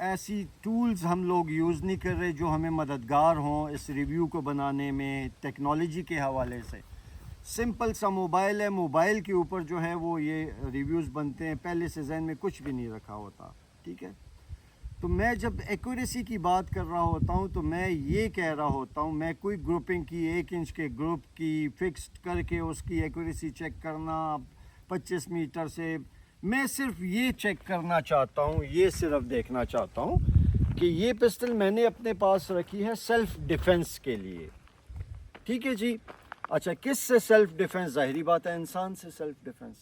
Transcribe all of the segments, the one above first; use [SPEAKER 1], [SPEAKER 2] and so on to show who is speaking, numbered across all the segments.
[SPEAKER 1] ایسی ٹولز ہم لوگ یوز نہیں کر رہے جو ہمیں مددگار ہوں اس ریویو کو بنانے میں ٹیکنالوجی کے حوالے سے. سمپل سا موبائل ہے, موبائل کے اوپر جو ہے وہ یہ ریویوز بنتے ہیں, پہلے سے ذہن میں کچھ بھی نہیں رکھا ہوتا. ٹھیک ہے, تو میں جب ایکوریسی کی بات کر رہا ہوتا ہوں تو میں یہ کہہ رہا ہوتا ہوں, میں کوئی گروپنگ کی 1 انچ کے گروپ کی فکسڈ کر کے اس کی ایکوریسی چیک کرنا 25 میٹر سے, میں صرف یہ چیک کرنا چاہتا ہوں, یہ صرف دیکھنا چاہتا ہوں کہ یہ پسٹل میں نے اپنے پاس رکھی ہے سیلف ڈیفنس کے لیے. ٹھیک ہے جی. اچھا, کس سے سیلف ڈیفنس؟ ظاہری بات ہے انسان سے سیلف ڈیفنس.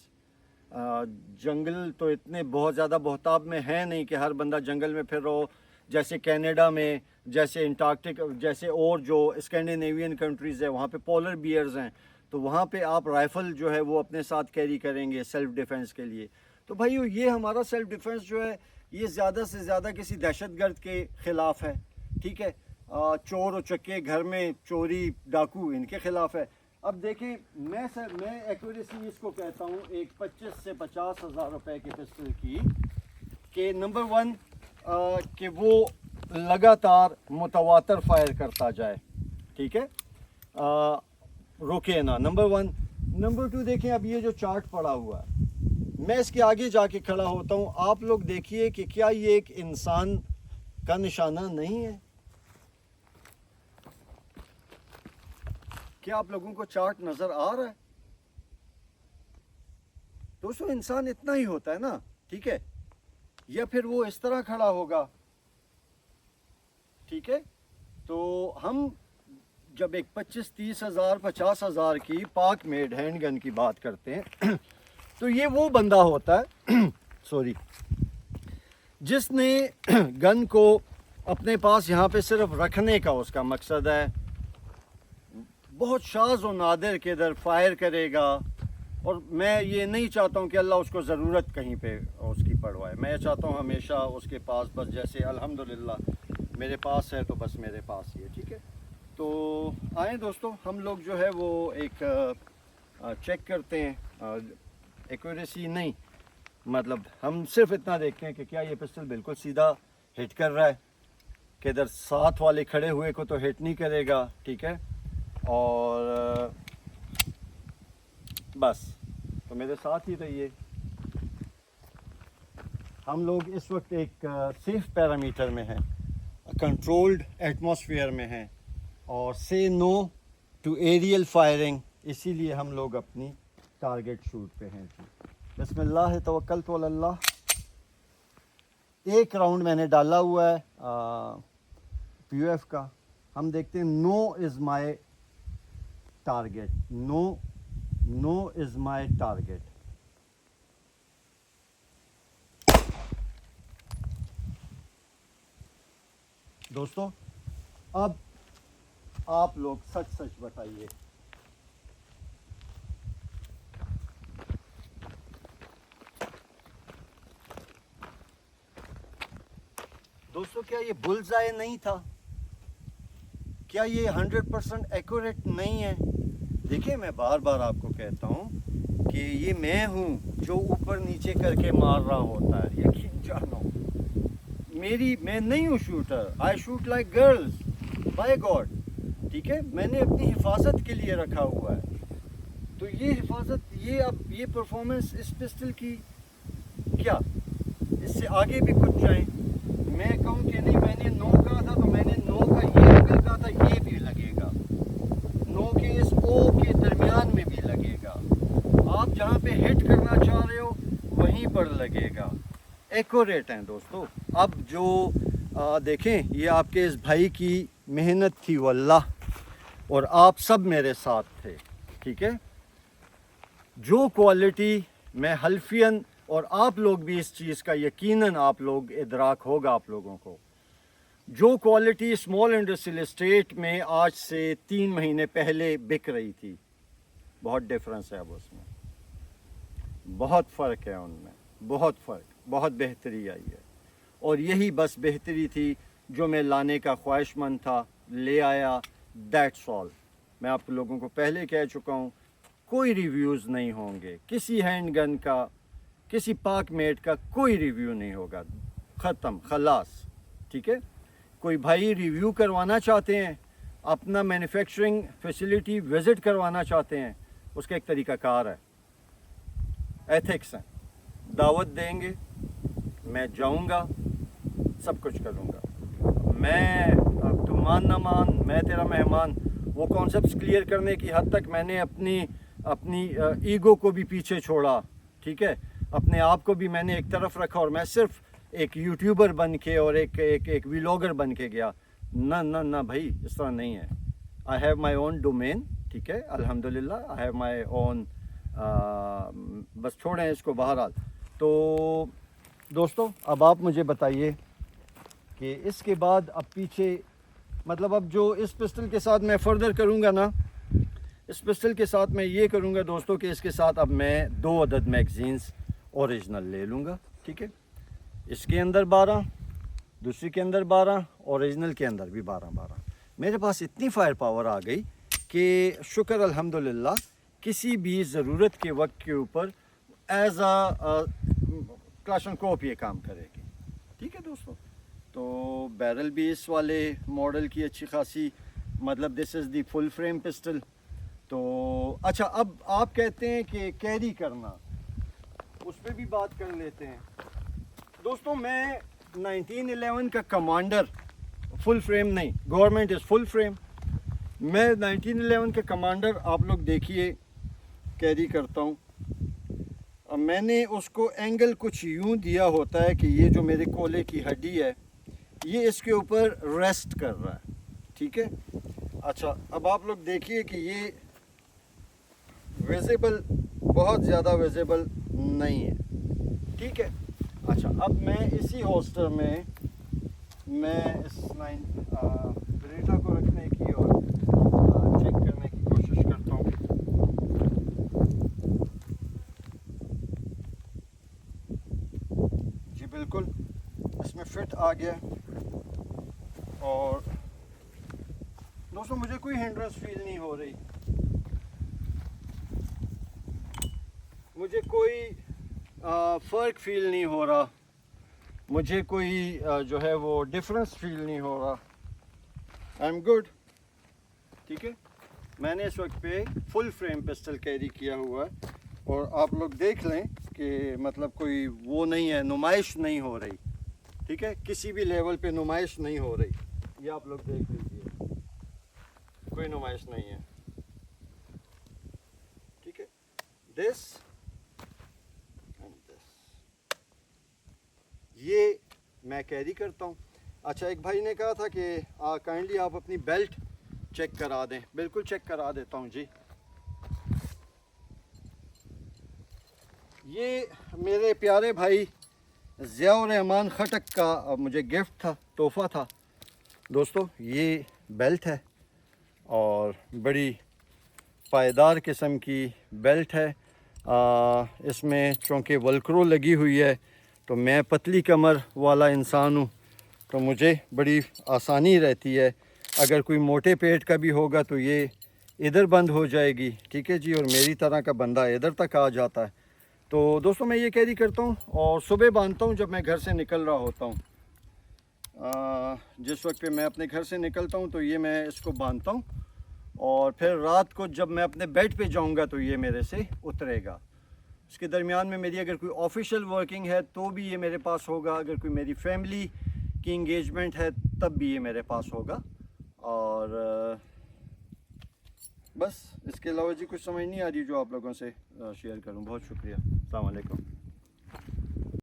[SPEAKER 1] جنگل تو اتنے بہت زیادہ بہتاب میں ہیں نہیں کہ ہر بندہ جنگل میں پھر رہو, جیسے کینیڈا میں, جیسے انٹارکٹک, جیسے اور جو اسکینڈینیوین کنٹریز ہیں وہاں پہ پولر بیئرز ہیں, تو وہاں پہ آپ رائفل جو ہے وہ اپنے ساتھ کیری کریں گے سیلف ڈیفنس کے لیے. تو بھائیو یہ ہمارا سیلف ڈیفنس جو ہے یہ زیادہ سے زیادہ کسی دہشت گرد کے خلاف ہے. ٹھیک ہے, چور و چکے گھر میں چوری ڈاکو ان کے خلاف ہے. اب دیکھیں میں ایکوریسی اس کو کہتا ہوں ایک 25 سے 50 ہزار روپے کے پسٹل کی, کہ نمبر 1 کہ وہ لگاتار متواتر فائر کرتا جائے. ٹھیک ہے, رکے نا, نمبر 1. نمبر 2 دیکھیں اب یہ جو چارٹ پڑا ہوا ہے, میں اس کے آگے جا کے کھڑا ہوتا ہوں, آپ لوگ دیکھیے کہ کیا یہ ایک انسان کا نشانہ نہیں ہے؟ کیا آپ لوگوں کو چارٹ نظر آ رہا ہے؟ دوستو انسان اتنا ہی ہوتا ہے نا. ٹھیک ہے, یا پھر وہ اس طرح کھڑا ہوگا. ٹھیک ہے, تو ہم جب ایک 25-30 ہزار 50 ہزار کی پاک میڈ ہینڈ گن کی بات کرتے ہیں تو یہ وہ بندہ ہوتا ہے سوری جس نے گن کو اپنے پاس یہاں پہ صرف رکھنے کا اس کا مقصد ہے, بہت شاذ و نادر کے ادھر فائر کرے گا. اور میں یہ نہیں چاہتا ہوں کہ اللہ اس کو ضرورت کہیں پہ اس کی پڑوائے, میں یہ چاہتا ہوں ہمیشہ اس کے پاس بس جیسے الحمدللہ میرے پاس ہے تو بس میرے پاس ہی ہے. ٹھیک ہے, تو آئیں دوستو ہم لوگ جو ہے وہ ایک چیک کرتے ہیں ایکوریسی نہیں, مطلب ہم صرف اتنا دیکھتے ہیں کہ کیا یہ پسٹل بالکل سیدھا ہٹ کر رہا ہے, کہ ادھر ساتھ والے کھڑے ہوئے کو تو ہٹ نہیں کرے گا. ٹھیک ہے, اور بس تو میرے ساتھ ہی رہیے. ہم لوگ اس وقت ایک سیف پیرامیٹر میں ہیں, کنٹرولڈ ایٹماسفیئر میں ہیں, اور سے نو ٹو ایریل فائرنگ, اسی لیے ہم لوگ اپنی ٹارگٹ شوٹ پہ ہیں. بسم اللہ توکلت علی اللہ. ایک راؤنڈ میں نے ڈالا ہوا ہے پی یو ایف کا, ہم دیکھتے ہیں نو از مائی ٹارگٹ, نو از مائی ٹارگٹ. دوستو اب آپ لوگ سچ سچ بتائیے, دوستو کیا یہ بلز آئے نہیں تھا؟ کیا یہ 100% ایکوریٹ نہیں ہے؟ دیکھیں میں بار بار آپ کو کہتا ہوں کہ یہ میں ہوں جو اوپر نیچے کر کے مار رہا ہوتا ہے, یقین جانو میں نہیں ہوں shooter. I shoot like girls by God. ٹھیک ہے, میں نے اپنی حفاظت کے لیے رکھا ہوا ہے. تو یہ حفاظت, یہ پرفارمنس اس پسٹل کی کیا اس سے آگے بھی کچھ جائیں. میں کہوں کہ نہیں میں نے 9 کہا تھا تو میں نے 9 کا یہ اگر کہا تھا, یہ بھی لگے گا 9 کے اس او کے درمیان میں بھی لگے گا. آپ جہاں پہ ہٹ کرنا چاہ رہے ہو وہیں پر لگے گا. ایکوریٹ ہیں دوستو. اب جو دیکھیں یہ آپ کے اس بھائی کی محنت تھی واللہ, اور آپ سب میرے ساتھ تھے. ٹھیک ہے, جو کوالٹی میں حلفین, اور آپ لوگ بھی اس چیز کا یقیناً آپ لوگ ادراک ہوگا آپ لوگوں کو, جو کوالٹی اسمال انڈسٹریل اسٹیٹ میں آج سے 3 مہینے پہلے بک رہی تھی, بہت ڈفرنس ہے اب اس میں, بہت فرق ہے ان میں, بہت فرق, بہت بہتری آئی ہے. اور یہی بس بہتری تھی جو میں لانے کا خواہش مند تھا, لے آیا, دیٹس آل. میں آپ لوگوں کو پہلے کہہ چکا ہوں کوئی ریویوز نہیں ہوں گے, کسی ہینڈ گن کا, کسی پاک میٹ کا کوئی ریویو نہیں ہوگا, ختم خلاص. ٹھیک ہے. کوئی بھائی ریویو کروانا چاہتے ہیں, اپنا مینوفیکچرنگ فیسلٹی وزٹ کروانا چاہتے ہیں, اس کا ایک طریقہ کار ہے, ایتھکس ہیں. دعوت دیں گے, میں جاؤں گا, سب کچھ کروں گا. میں تو مان نہ مان, میں تیرا مہمان, وہ کانسیپٹس کلیئر کرنے کی حد تک میں نے اپنی ایگو کو بھی پیچھے چھوڑا. ٹھیک ہے, اپنے آپ کو بھی میں نے ایک طرف رکھا, اور میں صرف ایک یوٹیوبر بن کے اور ایک ویلاگر بن کے گیا. نہ بھائی, اس طرح نہیں ہے. I have my own domain. ٹھیک ہے, الحمدللہ آئی ہیو مائی اون. بس چھوڑیں اس کو. بہرحال تو دوستو, اب آپ مجھے بتائیے کہ اس کے بعد اب پیچھے, مطلب اب جو اس پسٹل کے ساتھ میں فردر کروں گا نا, اس پسٹل کے ساتھ میں یہ کروں گا دوستو کہ اس کے ساتھ اب میں 2 عدد میگزینس اوریجنل لے لوں گا. ٹھیک ہے, اس کے اندر 12, دوسری کے اندر 12, اوریجنل کے اندر بھی 12. میرے پاس اتنی فائر پاور آ گئی کہ شکر الحمدللہ کسی بھی ضرورت کے وقت کے اوپر ایز کلاشنکوف یہ کام کرے گی. ٹھیک ہے دوستو, تو بیرل بھی اس والے ماڈل کی اچھی خاصی, مطلب دس از دی فل فریم پسٹل. تو اچھا, اب آپ کہتے ہیں کہ کیری کرنا, اس پہ بھی بات کر لیتے ہیں. دوستو میں 1911 کا کمانڈر, فل فریم نہیں, گورنمنٹ از فل فریم, میں 1911 کا کمانڈر آپ لوگ دیکھیے کیری کرتا ہوں. اب میں نے اس کو اینگل کچھ یوں دیا ہوتا ہے کہ یہ جو میرے کولے کی ہڈی ہے یہ اس کے اوپر ریسٹ کر رہا ہے. ٹھیک ہے, اچھا اب آپ لوگ دیکھیے کہ یہ ویزیبل, بہت زیادہ ویزیبل نہیں ہے. ٹھیک ہے, اچھا اب میں اسی ہولسٹر میں اس بریٹا کو رکھنے کی اور چیک کرنے کی کوشش کرتا ہوں. جی بالکل, اس میں فٹ آ گیا. اور دوستوں مجھے کوئی ہنڈرنس فیل نہیں ہو رہی, مجھے کوئی فرق فیل نہیں ہو رہا, مجھے کوئی جو ہے وہ ڈفرنس فیل نہیں ہو رہا. I am good. ٹھیک ہے, میں نے اس وقت پہ فل فریم پسٹل کیری کیا ہوا ہے, اور آپ لوگ دیکھ لیں کہ مطلب کوئی وہ نہیں ہے, نمائش نہیں ہو رہی. ٹھیک ہے, کسی بھی لیول پہ نمائش نہیں ہو رہی. یہ آپ لوگ دیکھ لیجیے, کوئی نمائش نہیں ہے. ٹھیک ہے, دس یہ میں کیری کرتا ہوں. اچھا, ایک بھائی نے کہا تھا کہ کائنڈلی آپ اپنی بیلٹ چیک کرا دیں. بالکل چیک کرا دیتا ہوں جی. یہ میرے پیارے بھائی ضیاء الرحمان خٹک کا مجھے گفٹ تھا, تحفہ تھا. دوستو یہ بیلٹ ہے, اور بڑی پائیدار قسم کی بیلٹ ہے. اس میں چونکہ ولکرو لگی ہوئی ہے, تو میں پتلی کمر والا انسان ہوں, تو مجھے بڑی آسانی رہتی ہے. اگر کوئی موٹے پیٹ کا بھی ہوگا تو یہ ادھر بند ہو جائے گی. ٹھیک ہے جی, اور میری طرح کا بندہ ادھر تک آ جاتا ہے. تو دوستوں میں یہ کیری کرتا ہوں, اور صبح باندھتا ہوں جب میں گھر سے نکل رہا ہوتا ہوں. جس وقت پہ میں اپنے گھر سے نکلتا ہوں تو یہ میں اس کو باندھتا ہوں, اور پھر رات کو جب میں اپنے بیڈ پہ جاؤں گا تو یہ میرے سے اترے گا. اس کے درمیان میں میری اگر کوئی آفیشیل ورکنگ ہے تو بھی یہ میرے پاس ہوگا, اگر کوئی میری فیملی کی انگیجمنٹ ہے تب بھی یہ میرے پاس ہوگا. اور بس اس کے علاوہ جی کچھ سمجھ نہیں آ رہی جو آپ لوگوں سے شیئر کروں. بہت شکریہ, السلام علیکم.